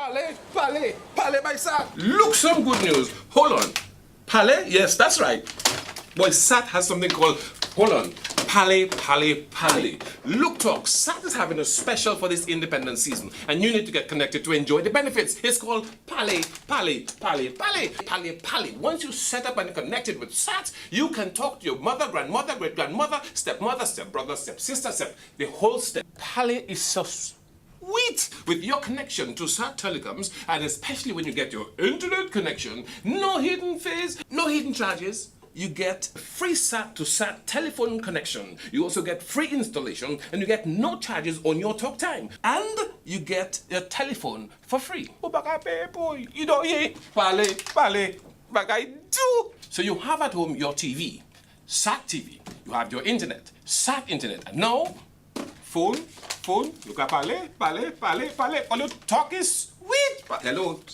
Pale, my son. Look, some good news. Hold on. Pale? Yes, that's right. Boy, SAT has something called, hold on, Pale. Look, talk, SAT is having a special for this independence season, and you need to get connected to enjoy the benefits. It's called Pale. Once you set up and connected with SAT, you can talk to your mother, grandmother, great-grandmother, stepmother, stepbrother, stepsister, the whole step. Pale is so sweet with your connection to SAT telecoms, and especially when you get your internet connection, no hidden fees, no hidden charges. You get free SAT to SAT telephone connection. You also get free installation, and you get no charges on your talk time. And you get your telephone for free. Oh, baka pay, boy. You know, yeah. Pale. Baka do. So you have at home your TV, SAT TV. You have your internet, SAT internet. And now, phone. Look at Pale. All you talk is sweet.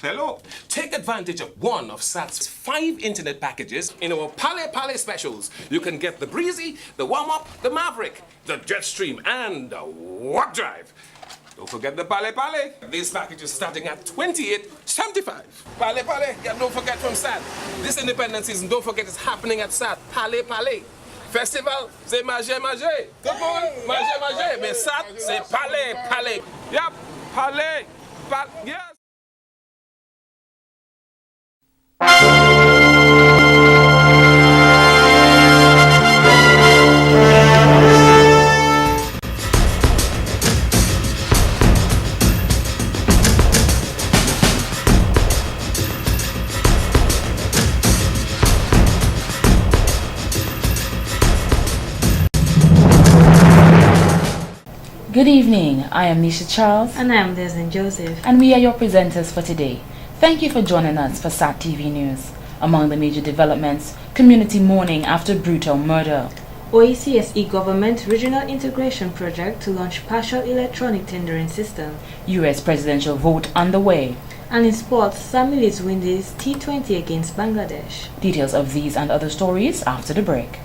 Hello. Take advantage of one of SAT's 5 internet packages in our Pale specials. You can get the Breezy, the Warm-Up, the Maverick, the Jetstream, and the Warp Drive. Don't forget the Pale. These packages starting at $28.75. Pale. Yeah, don't forget from SAT. This independence season, don't forget it's happening at SAT. Pale. Festival, c'est manger. Tout le monde, manger. Mais SAT, c'est Pale. Yep, Pale. Yes. Good evening, I am Nisha Charles. And I am Desmond Joseph. And we are your presenters for today. Thank you for joining us for SAT TV News. Among the major developments, community mourning after brutal murder. OECS e-Government Regional Integration Project to launch partial electronic tendering system. US presidential vote underway. And in sports, Samilis win this T20 against Bangladesh. Details of these and other stories after the break.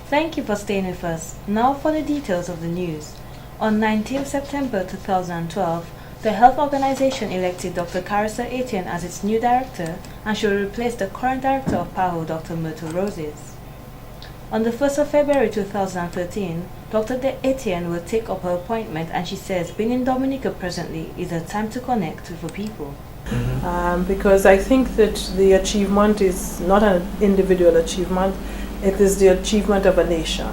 Thank you for staying with us. Now for the details of the news. On 19 September 2012, the health organization elected Dr. Carissa Etienne as its new director, and she will replace the current director of PAHO, Dr. Myrtle Roses. On the 1st of February 2013, Dr. Etienne will take up her appointment, and she says being in Dominica presently is a time to connect with the people. Because I think that the achievement is not an individual achievement, it is the achievement of a nation.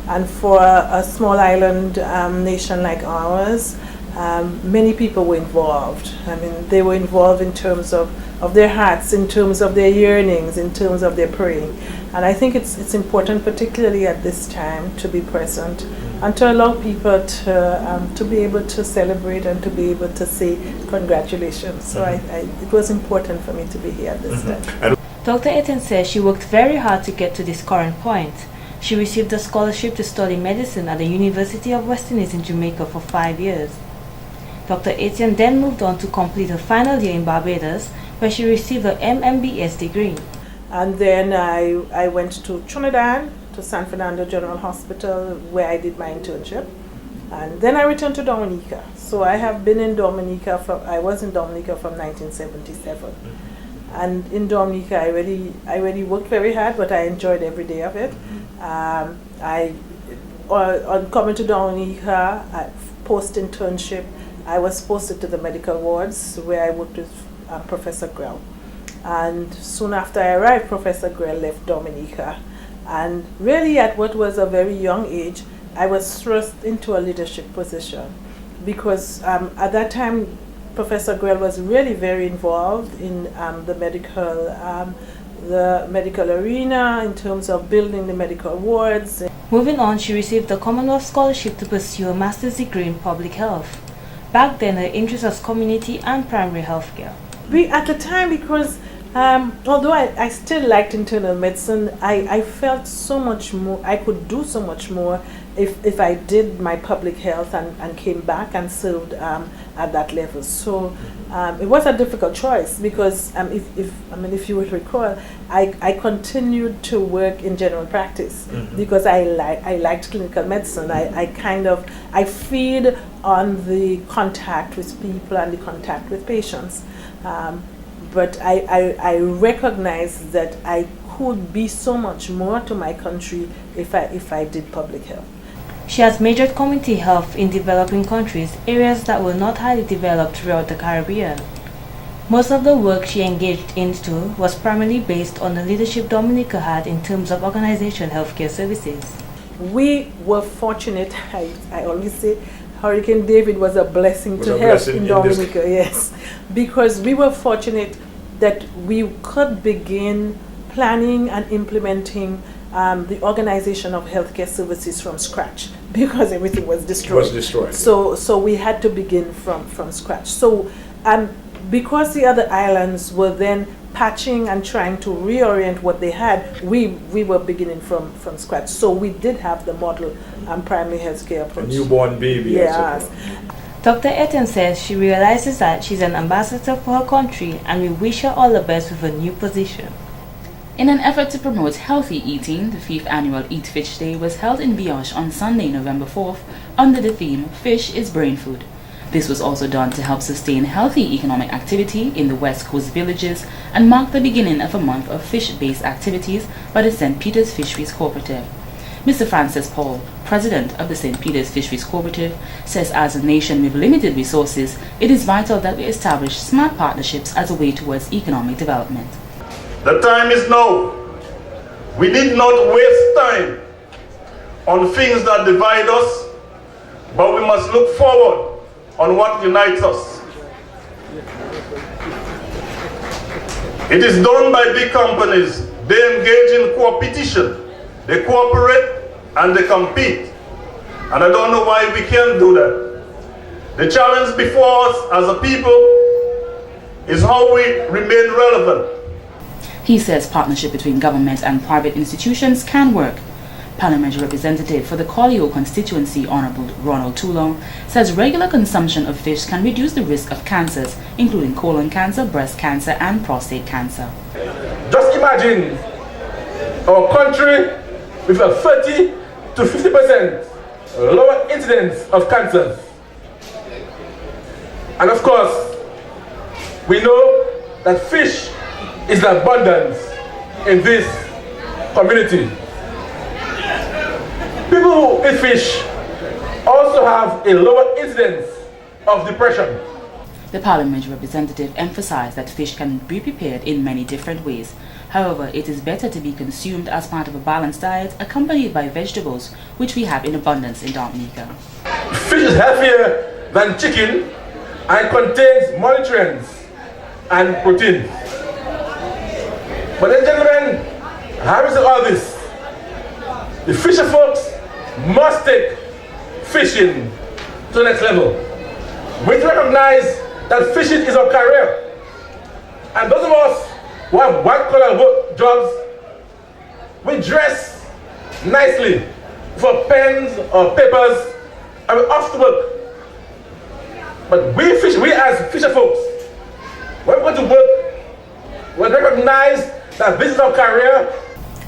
And for a small island nation like ours, many people were involved. I mean, they were involved in terms of their hearts, in terms of their yearnings, in terms of their praying. And I think it's important, particularly at this time, to be present and to allow people to be able to celebrate and to be able to say congratulations. So it was important for me to be here at this time. Dr. Etienne says she worked very hard to get to this current point. She received a scholarship to study medicine at the University of West Indies in Jamaica for 5 years. Dr. Etienne then moved on to complete her final year in Barbados, where she received her MMBS degree. And then I went to Trinidad, to San Fernando General Hospital, where I did my internship. And then I returned to Dominica. So I have been in Dominica I was in Dominica from 1977. And in Dominica, I really worked very hard, but I enjoyed every day of it. On coming to Dominica, post-internship, I was posted to the medical wards, where I worked with Professor Grell. And soon after I arrived, Professor Grell left Dominica. And really at what was a very young age, I was thrust into a leadership position. Because at that time, Professor Grell was really very involved in the medical arena in terms of building the medical wards. Moving on, she received the Commonwealth Scholarship to pursue a master's degree in public health. Back then, her interest was community and primary health care. At the time, because although I still liked internal medicine, I felt so much more, I could do so much more if I did my public health and came back and served at that level. So it was a difficult choice because if you would recall, I continued to work in general practice because I liked clinical medicine. I feed on the contact with people and the contact with patients. But I recognize that I could be so much more to my country if I did public health. She has majored community health in developing countries, areas that were not highly developed throughout the Caribbean. Most of the work she engaged into was primarily based on the leadership Dominica had in terms of organization healthcare services. We were fortunate, I always say, Hurricane David was a blessing to health in Dominica, yes, because we were fortunate that we could begin planning and implementing the organization of healthcare services from scratch because everything was destroyed. So we had to begin from scratch. So because the other islands were then patching and trying to reorient what they had, we were beginning from scratch. So we did have the model primary healthcare approach. A newborn baby. Yes. Dr. Etienne says she realizes that she's an ambassador for her country and we wish her all the best with her new position. In an effort to promote healthy eating, the 5th annual Eat Fish Day was held in Bioche on Sunday, November 4th, under the theme Fish is Brain Food. This was also done to help sustain healthy economic activity in the West Coast villages and mark the beginning of a month of fish-based activities by the St. Peter's Fisheries Cooperative. Mr. Francis Paul, president of the St. Peter's Fisheries Cooperative, says as a nation with limited resources, it is vital that we establish smart partnerships as a way towards economic development. The time is now. We did not waste time on things that divide us, but we must look forward on what unites us. It is done by big companies. They engage in competition. They cooperate and they compete. And I don't know why we can't do that. The challenge before us as a people is how we remain relevant. He says partnership between government and private institutions can work. Parliamentary representative for the Collio constituency, Honorable Ronald Toulon, says regular consumption of fish can reduce the risk of cancers, including colon cancer, breast cancer, and prostate cancer. Just imagine our country with a 30 to 50% lower incidence of cancers. And of course, we know that fish is abundance in this community. People who eat fish also have a lower incidence of depression. The parliamentary representative emphasized that fish can be prepared in many different ways. However, it is better to be consumed as part of a balanced diet accompanied by vegetables, which we have in abundance in Dominica. Fish is healthier than chicken and contains more nutrients and protein. But then, gentlemen, having said all this, the fisher folks must take fishing to the next level. We recognize that fishing is our career. And those of us who have white-collar jobs, we dress nicely for pens or papers, and we off to work. But we as fisher folks, when we go to work, we recognize that this is our career.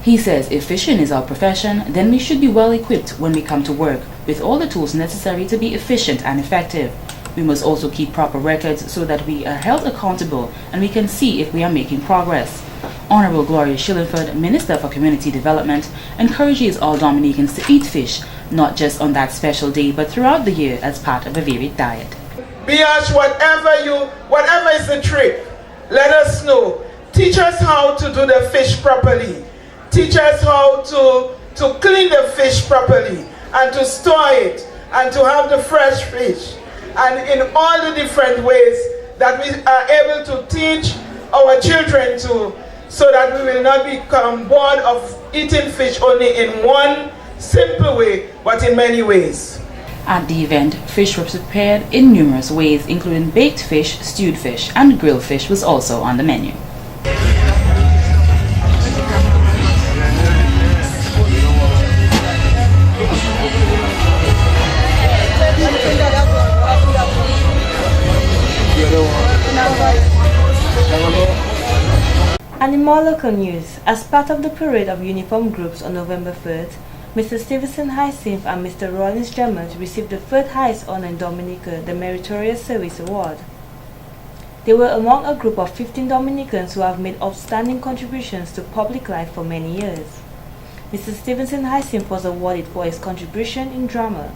He says if fishing is our profession, then we should be well equipped when we come to work with all the tools necessary to be efficient and effective. We must also keep proper records so that we are held accountable and we can see if we are making progress. Honorable Gloria Shillingford, Minister for Community Development, encourages all Dominicans to eat fish, not just on that special day, but throughout the year as part of a varied diet. Bioche, whatever is the trick, let us know. Teach us how to do the fish properly. Teach us how to clean the fish properly and to store it and to have the fresh fish. And in all the different ways that we are able to teach our children so that we will not become bored of eating fish only in one simple way, but in many ways. At the event, fish was prepared in numerous ways, including baked fish, stewed fish, and grilled fish was also on the menu. And in more local news, as part of the parade of uniform groups on November 3rd, Mr. Stevenson Hyacinth and Mr. Rollins Gemmet received the third highest honor in Dominica, the Meritorious Service Award. They were among a group of 15 Dominicans who have made outstanding contributions to public life for many years. Mr. Stevenson Hyacinth was awarded for his contribution in drama.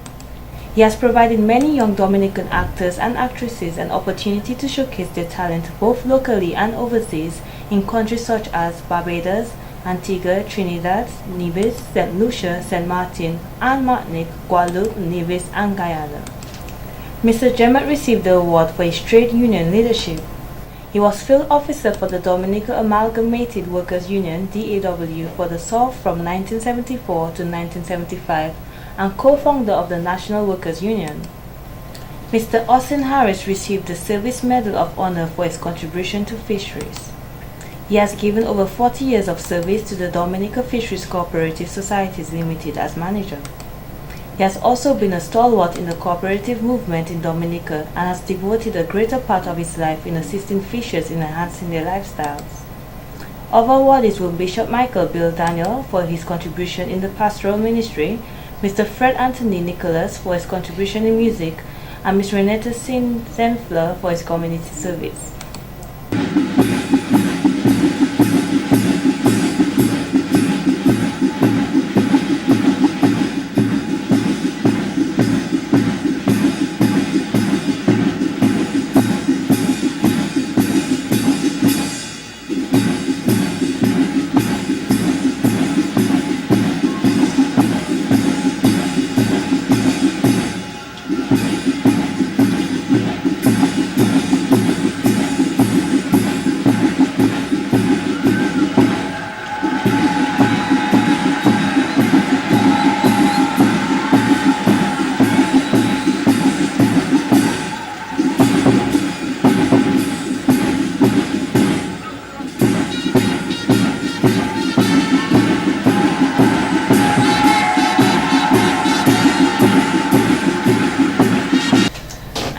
He has provided many young Dominican actors and actresses an opportunity to showcase their talent both locally and overseas in countries such as Barbados, Antigua, Trinidad, Nevis, St. Lucia, St. Martin, and Martinique, Guadeloupe, Nevis, and Guyana. Mr. Gemmet received the award for his trade union leadership. He was field officer for the Dominica Amalgamated Workers Union (DAW) for the South from 1974 to 1975 and co-founder of the National Workers Union. Mr. Austin Harris received the Service Medal of Honor for his contribution to fisheries. He has given over 40 years of service to the Dominica Fisheries Cooperative Societies Limited as manager. He has also been a stalwart in the cooperative movement in Dominica and has devoted a greater part of his life in assisting fishers in enhancing their lifestyles. Other awardees were Bishop Michael Bill Daniel for his contribution in the pastoral ministry, Mr. Fred Anthony Nicholas for his contribution in music, and Ms. Renetta Zenfler for his community service.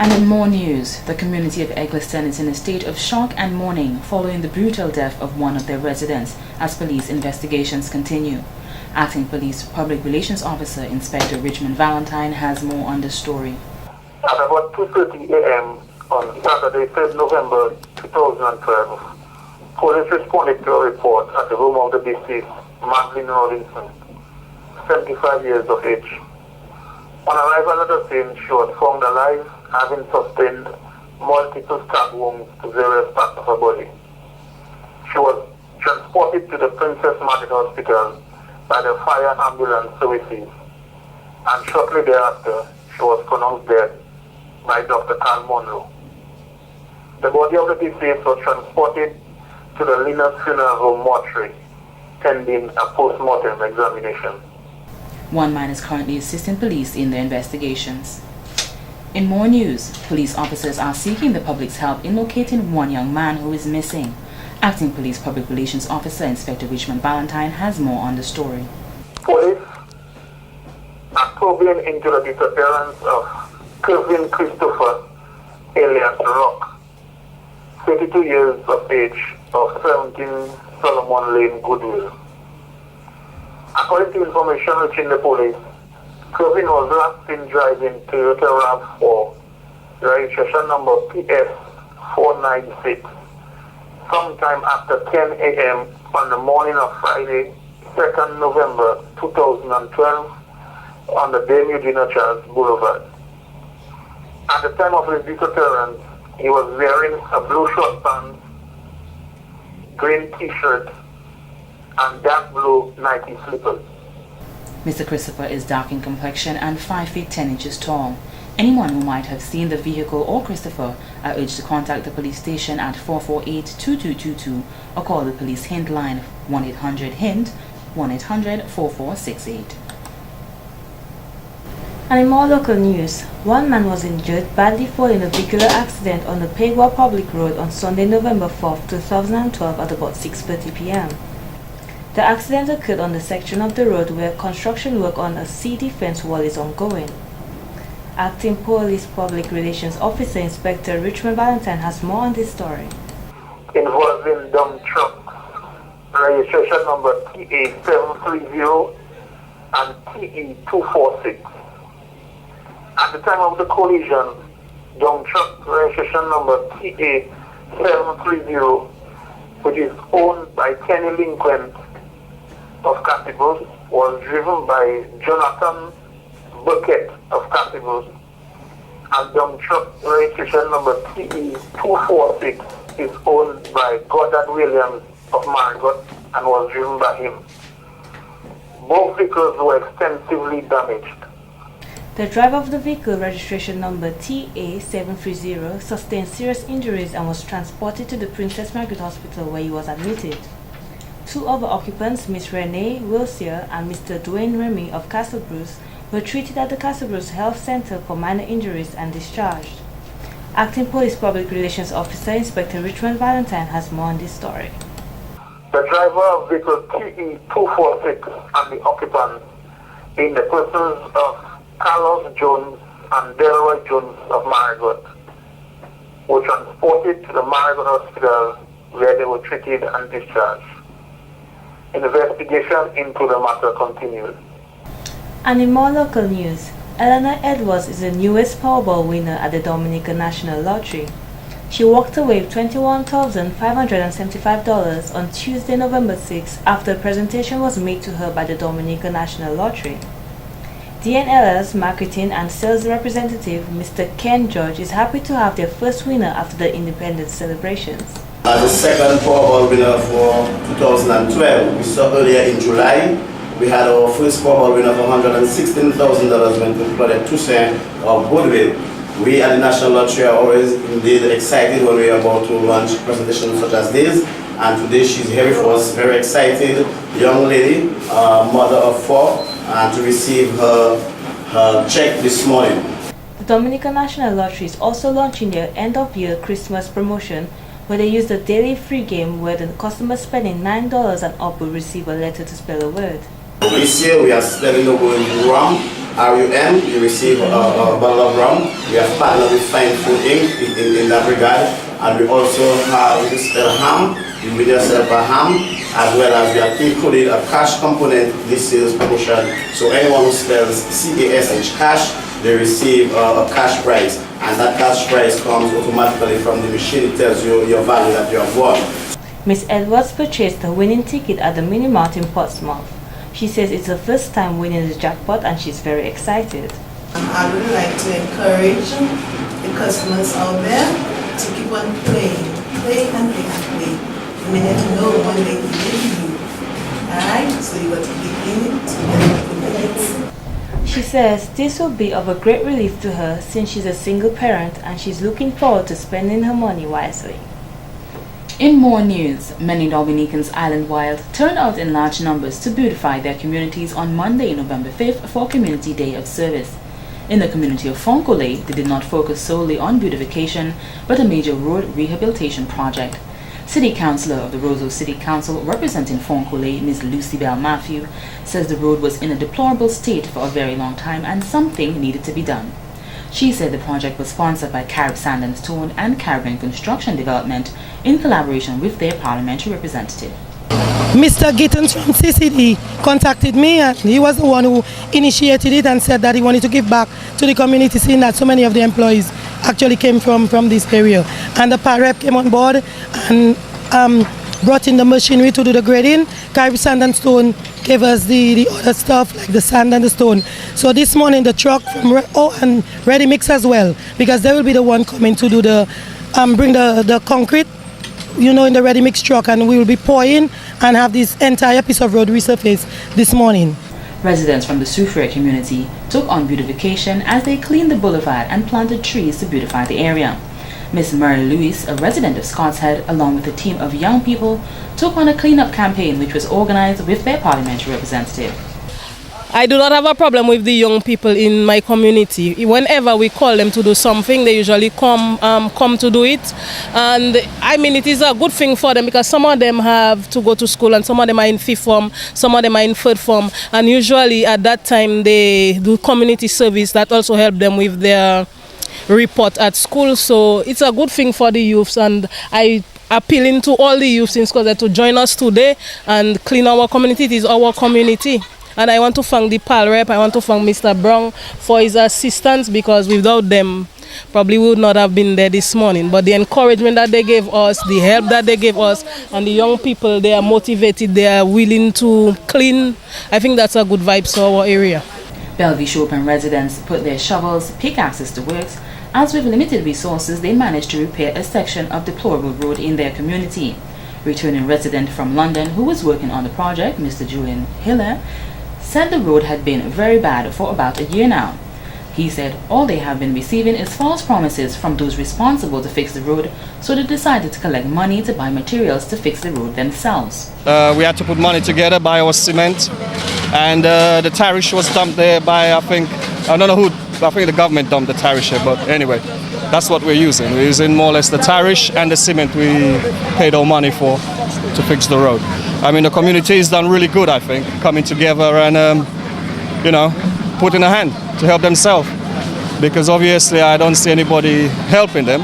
And in more news, the community of Egleston is in a state of shock and mourning following the brutal death of one of their residents as police investigations continue. Acting Police Public Relations Officer Inspector Richmond Valentine has more on the story. At about 2:30 a.m. on Saturday, 3rd November 2012, police responded to a report at the room of the deceased, Madeline Robinson, 75 years of age. On arrival at the scene, she was found alive, having sustained multiple stab wounds to various parts of her body. She was transported to the Princess Margaret Hospital by the fire and ambulance services, and shortly thereafter, she was pronounced dead by Dr. Carl Monroe. The body of the deceased was transported to the Linus Funeral Home mortuary, pending a post-mortem examination. One man is currently assisting police in their investigations. In more news, police officers are seeking the public's help in locating one young man who is missing. Acting Police Public Relations Officer Inspector Richmond Valentine has more on the story. Police are probing into the disappearance of Kevin Christopher alias Rock, 32 years of age, of 17 Solomon Lane, Goodwill. According to information reaching the police, Kevin was last seen driving Toyota RAV4, registration number PS496, sometime after 10 a.m. on the morning of Friday, 2nd November 2012, on the Dame Eugenia Charles Boulevard. At the time of his disappearance, he was wearing a blue short pants, green t-shirt, and dark blue Nike slippers. Mr. Christopher is dark in complexion and 5 feet 10 inches tall. Anyone who might have seen the vehicle or Christopher are urged to contact the police station at 448-2222 or call the police hint line 1-800-HINT, 1-800-4468. And in more local news, one man was injured badly following a vehicular accident on the Pegwa Public Road on Sunday, November 4, 2012 at about 6:30 p.m. The accident occurred on the section of the road where construction work on a CD fence wall is ongoing. Acting Police Public Relations Officer Inspector Richmond Valentine has more on this story. Involving dump trucks registration number TA730 and TE246. At the time of the collision, dump truck registration number TA730, which is owned by Kenny Lincoln of Cassibus, was driven by Jonathan Burkett of Cassibus, and dump truck registration number TE246 is owned by Goddard Williams of Margot and was driven by him. Both vehicles were extensively damaged. The driver of the vehicle, registration number TA730, sustained serious injuries and was transported to the Princess Margaret Hospital where he was admitted. Two other occupants, Miss Renee Wilsier and Mr. Dwayne Remy of Castle Bruce, were treated at the Castle Bruce Health Center for minor injuries and discharged. Acting Police Public Relations Officer Inspector Richmond Valentine has more on this story. The driver of vehicle TE246 and the occupants, being the persons of Carlos Jones and Delroy Jones of Margot, were transported to the Margot Hospital where they were treated and discharged. Investigation into the matter continues. And in more local news, Eleanor Edwards is the newest Powerball winner at the Dominican National Lottery. She walked away with $21,575 on Tuesday, November 6, after a presentation was made to her by the Dominican National Lottery. DNL's marketing and sales representative, Mr. Ken George, is happy to have their first winner after the independence celebrations. As the second Powerball winner for 2012, we saw earlier in July, we had our first Powerball winner of $116,000 when we plotted 2% of goodwill. We at the National Lottery are always indeed excited when we are about to launch presentations such as this. And today she's here with us, very excited, young lady, mother of 4, and to receive her check this morning. The Dominican National Lottery is also launching their end-of-year Christmas promotion, where they use the daily free game where the customer spending $9 and up will receive a letter to spell a word. This year we are spelling the word rum, R-U-M. You receive a bottle of rum. We have partnered with Fine Food Inc. in that regard. And we also have, if you spell ham, you win yourself a ham, as well as we have included a cash component in this sales promotion. So anyone who spells C-A-S-H, cash, they receive a cash prize. And that cash prize comes automatically from the machine. It tells you your value that you have won. Miss Edwards purchased a winning ticket at the Mini Mart in Portsmouth. She says it's her first time winning the jackpot and she's very excited. I would like to encourage the customers out there to keep on playing. Play and play and play. You may never know one day to give you. Alright? So you got to keep in it to She says this will be of a great relief to her since she's a single parent and she's looking forward to spending her money wisely. In more news, many Dominicans island-wide turned out in large numbers to beautify their communities on Monday, November 5th for Community Day of Service. In the community of Foncolé, they did not focus solely on beautification, but a major road rehabilitation project. City Councillor of the Roseau City Council representing Foncolé, Ms. Lucy Bell Matthew, says the road was in a deplorable state for a very long time and something needed to be done. She said the project was sponsored by Carib Sand and Stone and Caribbean Construction Development in collaboration with their parliamentary representative. Mr. Gittins from CCD contacted me and he was the one who initiated it and said that he wanted to give back to the community, seeing that so many of the employees actually came from this area. And the PAREP came on board and brought in the machinery to do the grading. Carib Sand and Stone gave us the other stuff like the sand and the stone. So this morning the truck from and Ready Mix as well, because they will be the one coming to do the bring the concrete, you know, in the Ready Mix truck, and we will be pouring and have this entire piece of road resurfaced this morning. Residents from the Soufriere community took on beautification as they cleaned the boulevard and planted trees to beautify the area. Miss Mary Lewis, a resident of Scott's Head, along with a team of young people, took on a cleanup campaign which was organized with their parliamentary representative. I do not have a problem with the young people in my community. Whenever we call them to do something, they usually come to do it. And I mean, it is a good thing for them because some of them have to go to school and some of them are in 5th form, some of them are in 3rd form. And usually at that time they do community service that also help them with their report at school. So it's a good thing for the youths, and I appealing to all the youths in Scotia to join us today and clean our community. It is our community. And I want to thank the PAL rep, I want to thank Mr. Brown for his assistance, because without them, probably we would not have been there this morning. But the encouragement that they gave us, the help that they gave us, and the young people, they are motivated, they are willing to clean. I think that's a good vibe to our area. Bellevue Chopin residents put their shovels, pickaxes to works, as with limited resources, they managed to repair a section of deplorable road in their community. Returning resident from London who was working on the project, Mr. Julian Hiller, said the road had been very bad for about a year now. He said all they have been receiving is false promises from those responsible to fix the road, so they decided to collect money to buy materials to fix the road themselves. We had to put money together, buy our cement, and the tariff was dumped there by, I don't know who, I think the government dumped the tariff here, but anyway, that's what we're using. We're using more or less the tariff and the cement we paid our money for to fix the road. I mean, the community has done really good, I think, coming together and, putting a hand to help themselves. Because obviously I don't see anybody helping them.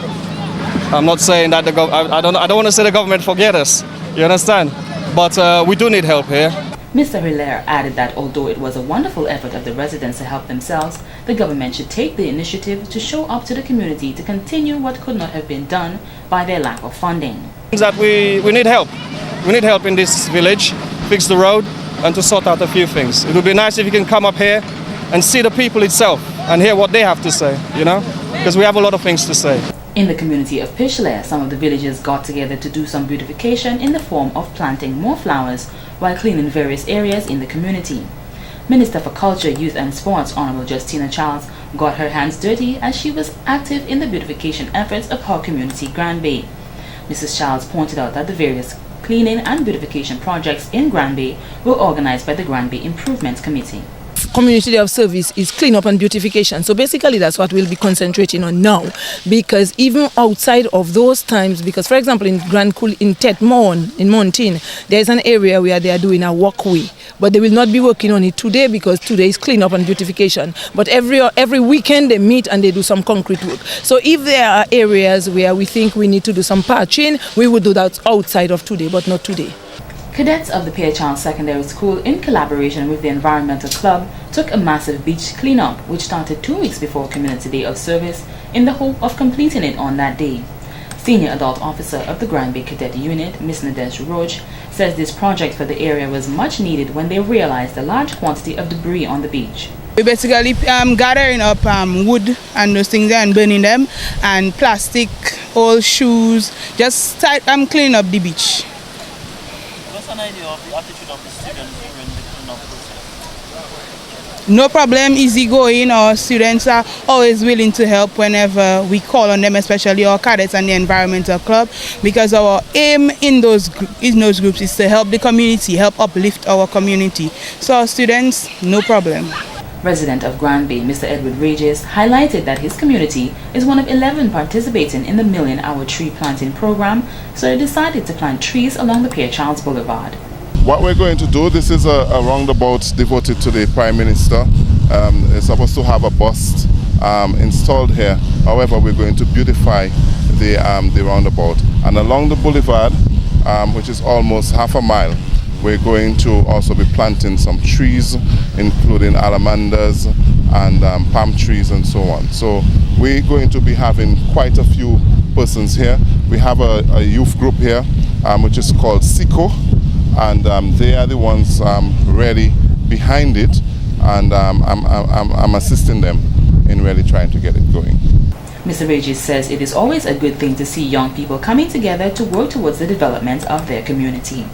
I'm not saying that I don't want to say the government forget us, you understand? But we do need help here. Mr. Hilaire added that although it was a wonderful effort of the residents to help themselves, the government should take the initiative to show up to the community to continue what could not have been done by their lack of funding. That we need help. We need help in this village, fix the road, and to sort out a few things. It would be nice if you can come up here and see the people itself and hear what they have to say, because we have a lot of things to say. In the community of Pishlare, some of the villagers got together to do some beautification in the form of planting more flowers while cleaning various areas in the community. Minister for Culture, Youth and Sports, Honorable Justina Charles, got her hands dirty as she was active in the beautification efforts of her community, Grand Bay. Mrs. Charles pointed out that the various cleaning and beautification projects in Grand Bay were organized by the Grand Bay Improvement Committee. Community Day of Service is clean up and beautification. So basically that's what we'll be concentrating on now, because even outside of those times, because for example in Tet Mon, in Montine, there's an area where they are doing a walkway, but they will not be working on it today because today is clean up and beautification. But every weekend they meet and they do some concrete work. So if there are areas where we think we need to do some patching, we would do that outside of today, but not today. Cadets of the Pearchance Secondary School, in collaboration with the Environmental Club, took a massive beach cleanup, which started 2 weeks before Community Day of Service, in the hope of completing it on that day. Senior Adult Officer of the Grand Bay Cadet Unit, Ms. Nadesh Roach, says this project for the area was much needed when they realized the large quantity of debris on the beach. We basically gathering up wood and those things and burning them, and plastic, old shoes, just cleaning up the beach. What's an idea of the attitude of the students during the cleanup process? No problem, easy going. Our students are always willing to help whenever we call on them, especially our cadets and the Environmental Club, because our aim in those groups is to help the community, help uplift our community. So our students, no problem. Resident of Grand Bay, Mr. Edward Regis, highlighted that his community is one of 11 participating in the Million Hour Tree Planting Program, so they decided to plant trees along the Pierre Charles Boulevard. What we're going to do, this is a roundabout devoted to the Prime Minister. It's supposed to have a bust installed here. However, we're going to beautify the roundabout. And along the boulevard, which is almost half a mile, we're going to also be planting some trees, including alamanders and palm trees and so on. So we're going to be having quite a few persons here. We have a youth group here, which is called SICO, and they are the ones really behind it, and I'm assisting them in really trying to get it going. Mr. Regis says it is always a good thing to see young people coming together to work towards the development of their community.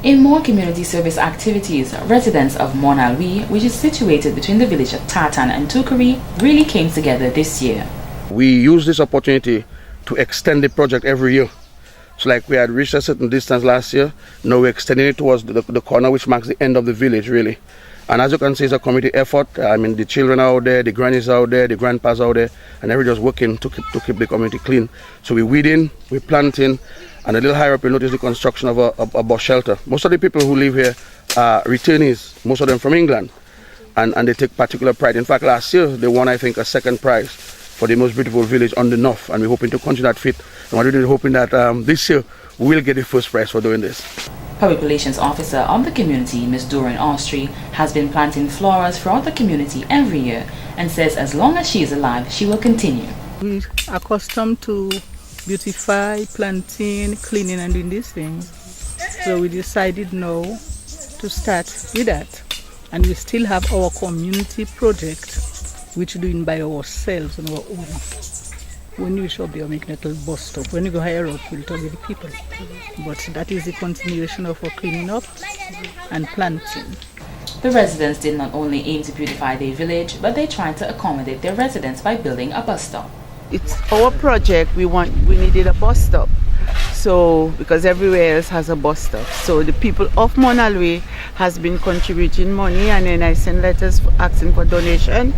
In more community service activities, residents of Monalwi, which is situated between the village of Tatan and Tukari, really came together this year. We use this opportunity to extend the project every year. So like we had reached a certain distance last year, now we're extending it towards the corner, which marks the end of the village really. And as you can see, it's a community effort. I mean, the children are out there, the grannies are out there, the grandpas are out there, and everybody's working to keep the community clean. So we're weeding, we're planting, and a little higher up you'll notice the construction of a bus shelter. Most of the people who live here are returnees, most of them from England, and they take particular pride. In fact, last year they won, I think, a second prize for the most beautiful village on the north, and we're hoping to continue that fit. And we're really hoping that this year we'll get the first prize for doing this. Public Relations Officer of the community, Ms. Doreen Austrie, has been planting flowers throughout the community every year and says as long as she is alive, she will continue. We are accustomed to beautify, planting, cleaning and doing these things. So we decided now to start with that. And we still have our community project, which we're doing by ourselves on our own. When we shall be making a little bus stop, when we go higher up, we'll talk with the people. But that is the continuation of our cleaning up and planting. The residents did not only aim to beautify their village, but they tried to accommodate their residents by building a bus stop. It's our project. We needed a bus stop. So, because everywhere else has a bus stop. So the people of Monalway has been contributing money, and then I send letters asking for donation.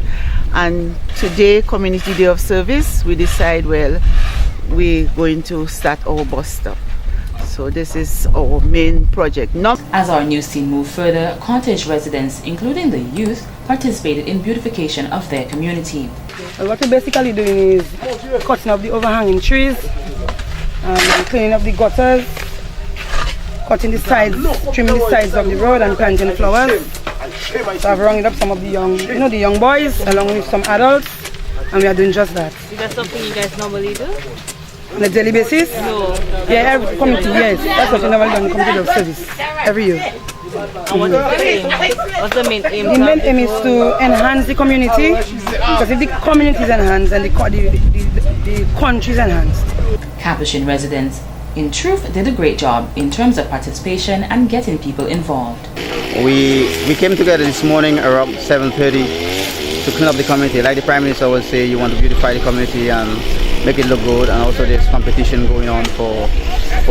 And today, Community Day of Service, we decide, well, we're going to start our bus stop. So this is our main project. As our news team moved further, cottage residents, including the youth, participated in beautification of their community. Well, what we're basically doing is cutting up the overhanging trees, cleaning up the gutters, cutting the sides, trimming the sides of the road and planting flowers. So I've rounded up some of the young boys along with some adults, and we are doing just that. Is that something you guys normally do? On a daily basis? No. Yeah, every community, yes. That's what we normally do in community of service every year. And what's the aim? What's the main aim? The main aim is to enhance the community, because if the community is enhanced, then the country is enhanced. Capuchin residents, in truth, did a great job in terms of participation and getting people involved. We came together this morning around 7:30 to clean up the community. Like the Prime Minister would say, you want to beautify the community and make it look good, and also there's competition going on for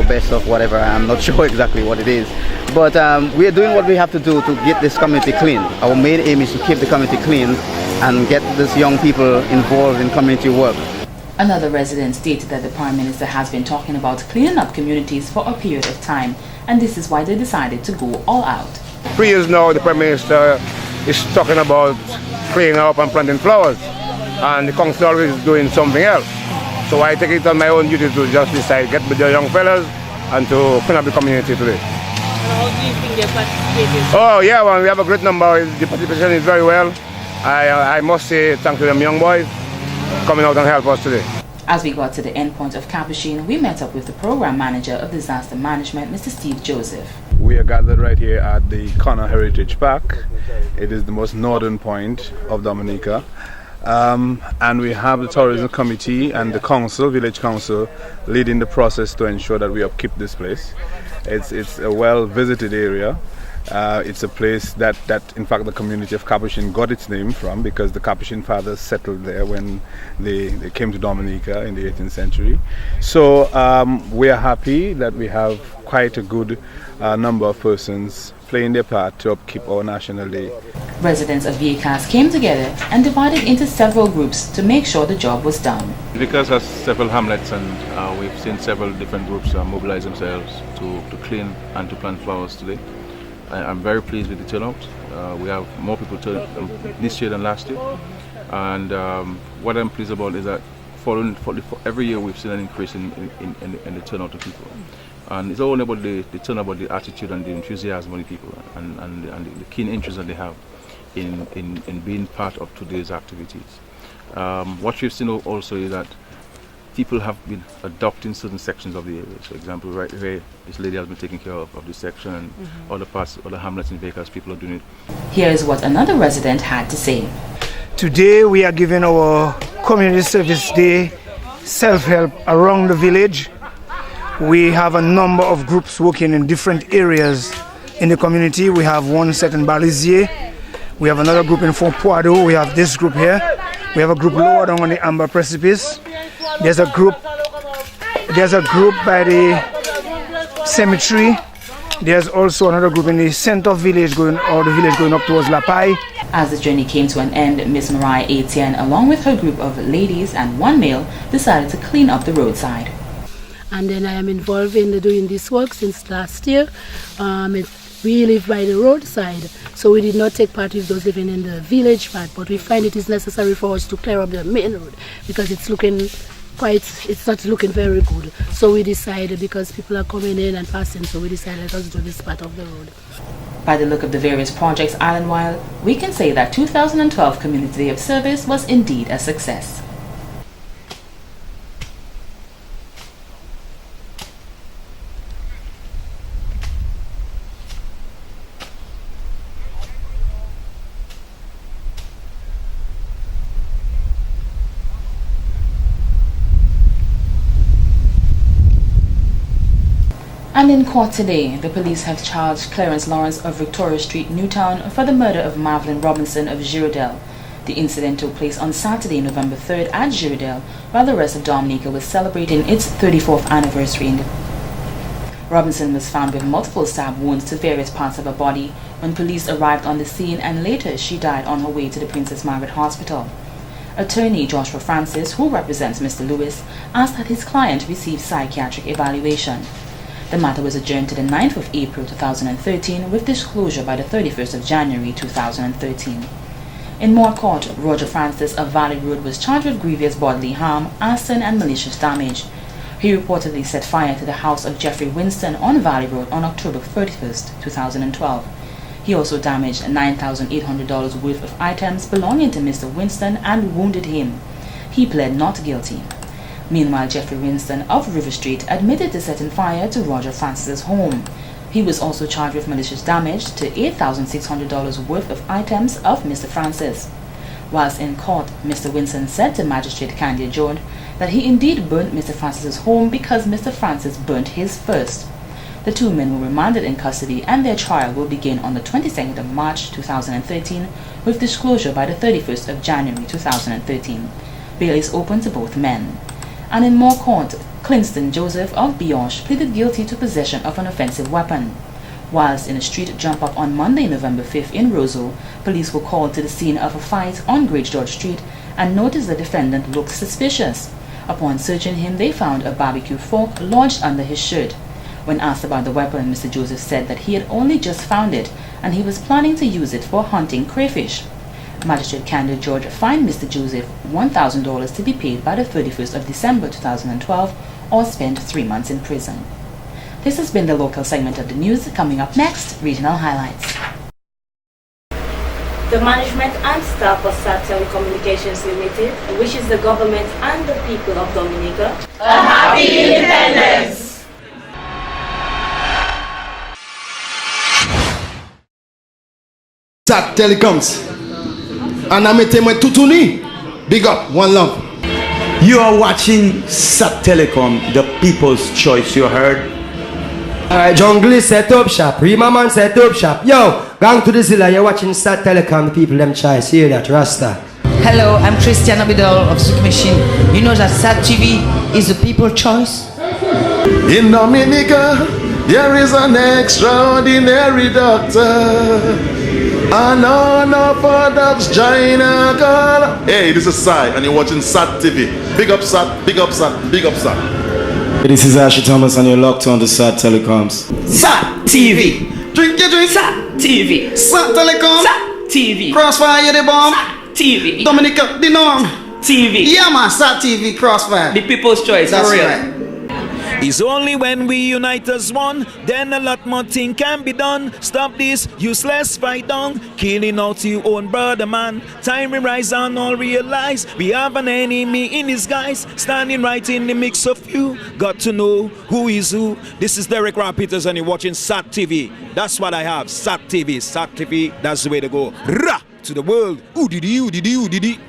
best of whatever. I'm not sure exactly what it is, but we are doing what we have to do to get this community clean. Our main aim is to keep the community clean and get these young people involved in community work. Another resident stated that the Prime Minister has been talking about cleaning up communities for a period of time, and this is why they decided to go all out. 3 years now, the Prime Minister is talking about cleaning up and planting flowers, and the council is doing something else. So I take it on my own duty to just decide, get with the young fellas and to clean up the community today. How do you think they're participating? Oh yeah, well, we have a great number. The participation is very well. I must say thanks to them young boys coming out and help us today. As we got to the end point of Capuchin, we met up with the program manager of disaster management, Mr. Steve Joseph. We are gathered right here at the Connor Heritage Park. It is the most northern point of Dominica. And we have the tourism committee and the council, village council, leading the process to ensure that we upkeep this place. It's a well visited area. It's a place that in fact the community of Capuchin got its name from, because the Capuchin fathers settled there when they came to Dominica in the 18th century. So we are happy that we have quite a good number of persons playing their part to upkeep our National Day. Residents of Viecas came together and divided into several groups to make sure the job was done. Viecas has several hamlets, and we've seen several different groups mobilize themselves to clean and to plant flowers today. I'm very pleased with the turnout. We have more people this year than last year, and what I'm pleased about is that every year we've seen an increase in the turnout of people. And it's all about the turnout, about the attitude and the enthusiasm of the people, and the keen interest that they have in being part of today's activities. What we've seen also is that people have been adopting certain sections of the area. For example, right here, this lady has been taking care of this section, and other parts, other hamlets in Viecas, people are doing it. Here is what another resident had to say. Today we are giving our Community Service Day self-help around the village. We have a number of groups working in different areas in the community. We have one set in Balisier. We have another group in Fort Poitou. We have this group here. We have a group lower down on the Amber Precipice. There's a group by the cemetery. There's also another group in the center village going up towards La Paille. As the journey came to an end, Miss Mariah Etienne, along with her group of ladies and one male, decided to clean up the roadside. And then I am involved in doing this work since last year. We live by the roadside, so we did not take part with those living in the village part, but we find it is necessary for us to clear up the main road because it's not looking very good. So we decided, because people are coming in and passing, so we decided let us do this part of the road. By the look of the various projects island-wide, we can say that 2012 Community Day of Service was indeed a success. And in court today, the police have charged Clarence Lawrence of Victoria Street, Newtown, for the murder of Marvelyn Robinson of Girardel. The incident took place on Saturday, November 3rd at Girardel, while the rest of Dominica was celebrating its 34th anniversary. Robinson was found with multiple stab wounds to various parts of her body when police arrived on the scene, and later she died on her way to the Princess Margaret Hospital. Attorney Joshua Francis, who represents Mr. Lewis, asked that his client receive psychiatric evaluation. The matter was adjourned to the 9th of April 2013 with disclosure by the 31st of January 2013. In Moore Court, Roger Francis of Valley Road was charged with grievous bodily harm, arson and malicious damage. He reportedly set fire to the house of Jeffrey Winston on Valley Road on October 31st, 2012. He also damaged $9,800 worth of items belonging to Mr. Winston and wounded him. He pled not guilty. Meanwhile, Jeffrey Winston of River Street admitted to setting fire to Roger Francis's home. He was also charged with malicious damage to $8,600 worth of items of Mr. Francis. Whilst in court, Mr. Winston said to Magistrate Candia George that he indeed burnt Mr. Francis's home because Mr. Francis burnt his first. The two men were remanded in custody, and their trial will begin on the 22nd of March 2013 with disclosure by the 31st of January 2013. Bail is open to both men. And in Moore Court, Clinston Joseph of Bioche pleaded guilty to possession of an offensive weapon. Whilst in a street jump-up on Monday, November 5th in Roseau, police were called to the scene of a fight on Great George Street and noticed the defendant looked suspicious. Upon searching him, they found a barbecue fork lodged under his shirt. When asked about the weapon, Mr. Joseph said that he had only just found it and he was planning to use it for hunting crayfish. Magistrate Candia George fined Mr. Joseph $1,000 to be paid by the 31st of December 2012 or spend 3 months in prison. This has been the local segment of the news. Coming up next, regional highlights. The management and staff of SAT Telecommunications Limited wishes the government and the people of Dominica a happy independence. SAT Telecoms. And I'm my tutuni. Big up, one love. You are watching SAT Telecom, the people's choice, you heard? Alright, Jungle set up shop, Rima man set up shop. Yo, gang to the Zilla, you're watching SAT Telecom, the people them choice. Hear that, Rasta. Hello, I'm Christian Abidal of Zouk Machine. You know that SAT TV is the people's choice? In Dominica, there is an extraordinary doctor. And all of our dogs join a call. Hey, this is Sai, and you're watching SAT TV. Big up SAT, big up SAT, big up SAT. This is Ashley Thomas, and you're locked on the SAT Telecoms. SAT TV. Drink your drink. SAT TV. SAT Telecom. SAT TV. Crossfire the bomb. SAT TV. Dominica the norm. TV. Yeah man, SAT TV, Crossfire. The people's choice. That's for real. right. It's only when we unite as one, then a lot more thing can be done. Stop this useless fight down, killing out your own brother man. Time we rise and all realize we have an enemy in disguise, standing right in the mix of you. Got to know who is who. This is Derek Rob Peters and you're watching SAT TV. That's what I have, SAT TV. SAT TV, that's the way to go. Rah! To the world. Ooh diddy, ooh diddy, ooh diddy.